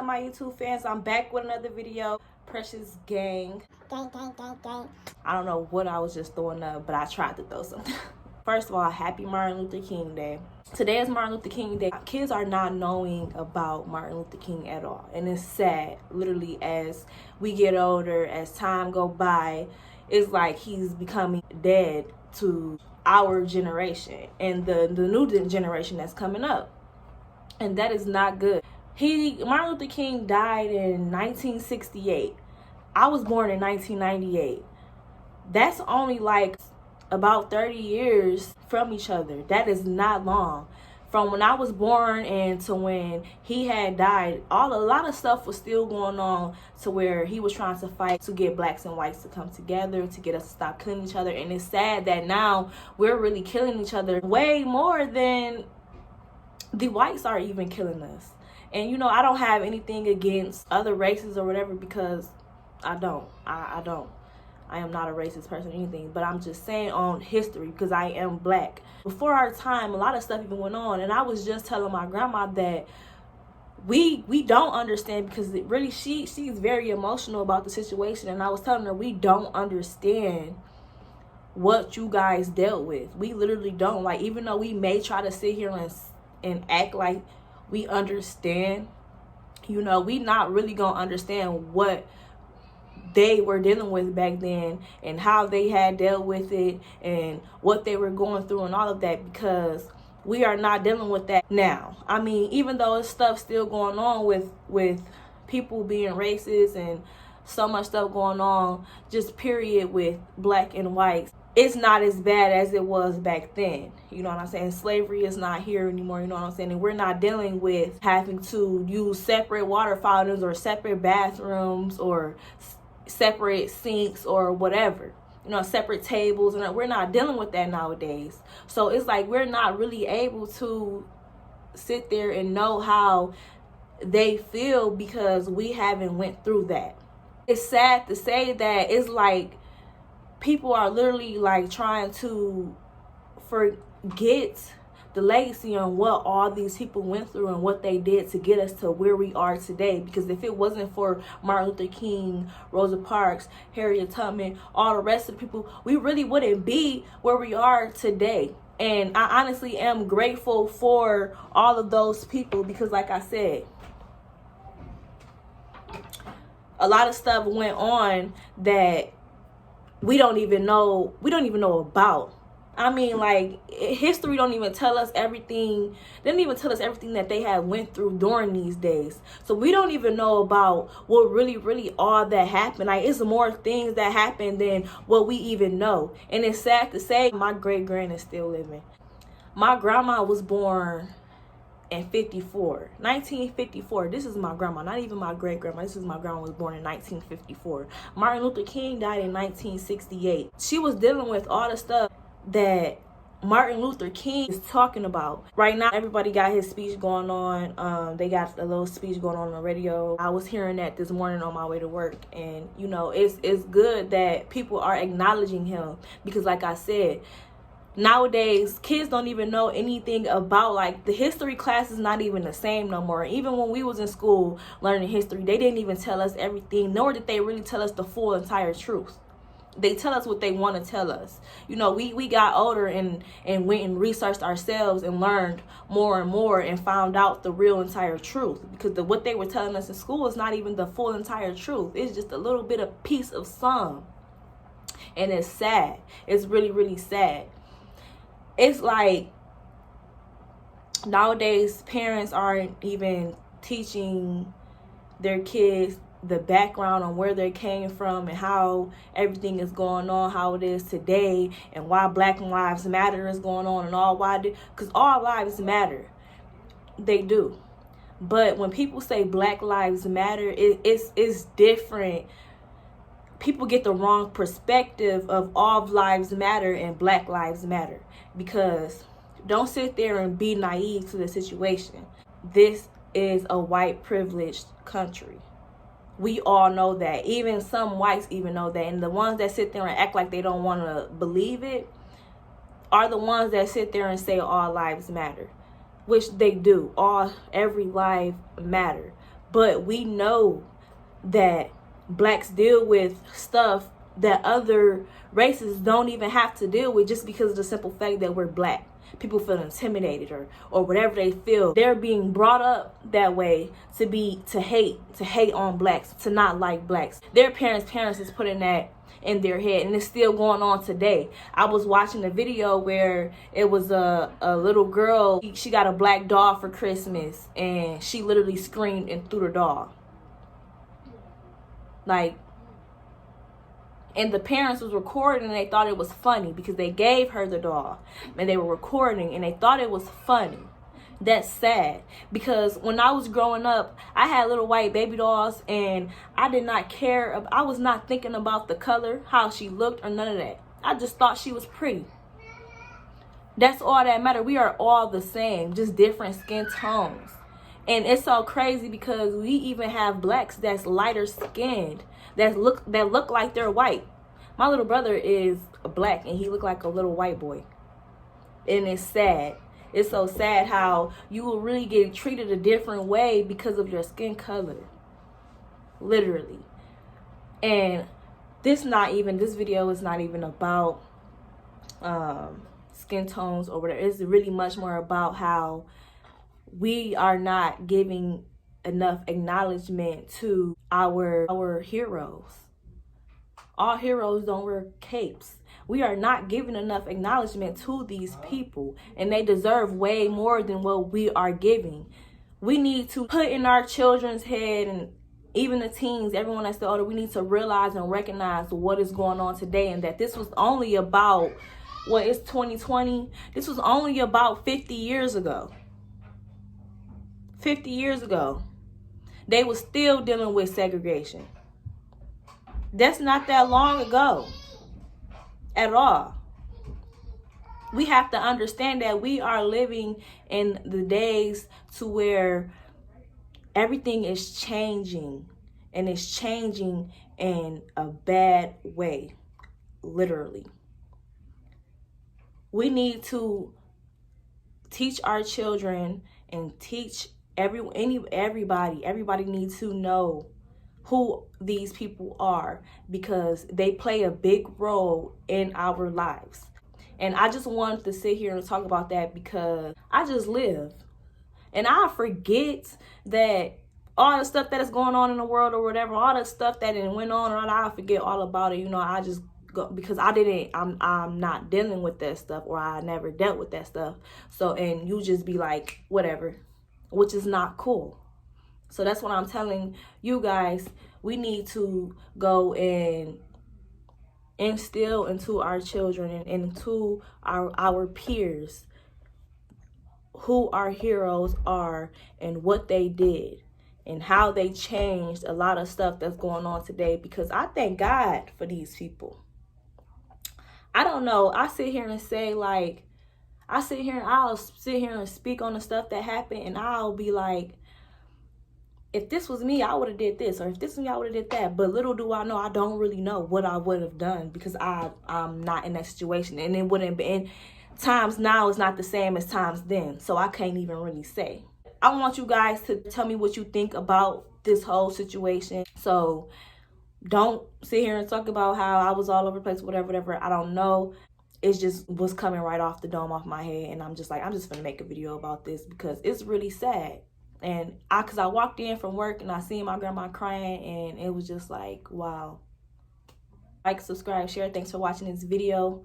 my YouTube fans? I'm back with another video. Precious gang. Gang, gang, gang, gang. I don't know what I was just throwing up, but I tried to throw something. First of all, happy Martin Luther King Day. Today is Martin Luther King Day. Kids are not knowing about Martin Luther King at all. And it's sad, literally, as we get older, as time go by, it's like he's becoming dead to our generation and the new generation that's coming up. And that is not good. Martin Luther King died in 1968. I was born in 1998. That's only like about 30 years from each other. That is not long. From when I was born and to when he had died, a lot of stuff was still going on, to where he was trying to fight to get blacks and whites to come together, to get us to stop killing each other. And it's sad that now we're really killing each other way more than the whites are even killing us. And you know, I don't have anything against other races or whatever, because I don't. I am not a racist person or anything, but I'm just saying on history, because I am black. Before our time, a lot of stuff even went on, and I was just telling my grandma that we don't understand, because it really she's very emotional about the situation, and I was telling her we don't understand what you guys dealt with. We literally don't. Like, even though we may try to sit here and act like we understand, you know, we not really gonna understand what they were dealing with back then and how they had dealt with it and what they were going through and all of that, because we are not dealing with that now. I mean, even though it's stuff still going on with people being racist and so much stuff going on, just period, with black and whites, it's not as bad as it was back then. You know what I'm saying? Slavery is not here anymore, you know what I'm saying? And we're not dealing with having to use separate water fountains or separate bathrooms or separate sinks or whatever, you know, separate tables, and we're not dealing with that nowadays. So it's like we're not really able to sit there and know how they feel, because we haven't went through that. It's sad to say that it's like people are literally like trying to forget the legacy on what all these people went through and what they did to get us to where we are today. Because if it wasn't for Martin Luther King, Rosa Parks, Harriet Tubman, all the rest of the people, we really wouldn't be where we are today. And I honestly am grateful for all of those people, because like I said, a lot of stuff went on that we don't even know about. I mean, like, history don't even tell us everything. They didn't even tell us everything that they had went through during these days. So we don't even know about what really all that happened. Like, it's more things that happened than what we even know. And it's sad to say, my great-grand is still living. My grandma was born in 1954. This is my grandma, not even my great-grandma. This is my grandma, was born in 1954. Martin Luther King died in 1968. She was dealing with all the stuff that Martin Luther King is talking about. Right now, everybody got his speech going on. They got a little speech going on the radio. I was hearing that this morning on my way to work, and you know, it's good that people are acknowledging him, because like I said, nowadays kids don't even know anything about, like, the history class is not even the same no more. Even when we was in school learning history, they didn't even tell us everything, nor did they really tell us the full entire truth. They tell us what they want to tell us. You know, we got older and went and researched ourselves and learned more and more and found out the real entire truth, because what they were telling us in school is not even the full entire truth. It's just a little bit of piece of some. And it's sad. It's really sad. It's like nowadays parents aren't even teaching their kids the background on where they came from and how everything is going on, how it is today, and why Black Lives Matter is going on, and because all lives matter. They do. But when people say Black Lives Matter, it's different. People get the wrong perspective of all lives matter and Black Lives Matter, because don't sit there and be naive to the situation. This is a white privileged country. We all know that. Even some whites even know that. And the ones that sit there and act like they don't want to believe it are the ones that sit there and say all lives matter, which they do. Every life matter. But we know that blacks deal with stuff that other races don't even have to deal with, just because of the simple fact that we're black. People feel intimidated or whatever they feel. They're being brought up that way to hate on blacks, to not like blacks. Their parents is putting that in their head, and it's still going on today. I was watching a video where it was a little girl. She got a black doll for Christmas, and she literally screamed and threw the doll. Like, and the parents was recording, and they thought it was funny because they gave her the doll and they were recording and they thought it was funny. That's sad, because when I was growing up, I had little white baby dolls, and I did not care. I was not thinking about the color, how she looked, or none of that. I just thought she was pretty. That's all that mattered. We are all the same, just different skin tones. And it's so crazy because we even have blacks that's lighter skinned, that look like they're white. My little brother is black, and he looked like a little white boy. And it's sad. It's so sad how you will really get treated a different way because of your skin color. Literally. And this video is not even about skin tones or whatever. It's really much more about how we are not giving enough acknowledgement to our heroes. All heroes don't wear capes. We are not giving enough acknowledgement to these people, and they deserve way more than what we are giving. We need to put in our children's head, and even the teens, everyone that's the older, we need to realize and recognize what is going on today, and that this was only about, it's 2020. This was only about 50 years ago. 50 years ago, they were still dealing with segregation. That's not that long ago at all. We have to understand that we are living in the days to where everything is changing, and it's changing in a bad way, literally. We need to teach our children and teach everybody needs to know who these people are, because they play a big role in our lives. And I just wanted to sit here and talk about that because I just live. And I forget that all the stuff that is going on in the world or whatever, all the stuff that went on, and I forget all about it. I just go because I'm not dealing with that stuff, or I never dealt with that stuff. So, and you just be like, whatever, which is not cool. So that's what I'm telling you guys. We need to go and instill into our children and into our peers who our heroes are and what they did and how they changed a lot of stuff that's going on today. Because I thank God for these people. I don't know. I sit here and say, like, I'll sit here and speak on the stuff that happened, and I'll be like, if this was me, I would have did this, or if this was me, I would have did that. But little do I know, I don't really know what I would have done, because I'm not in that situation, and it wouldn't be. And times now is not the same as times then, so I can't even really say. I want you guys to tell me what you think about this whole situation. So don't sit here and talk about how I was all over the place, whatever. I don't know. It just was coming right off the dome off my head, and I'm just gonna make a video about this because it's really sad. And cause I walked in from work and I seen my grandma crying, and it was just like, wow. Like, subscribe, share. Thanks for watching this video.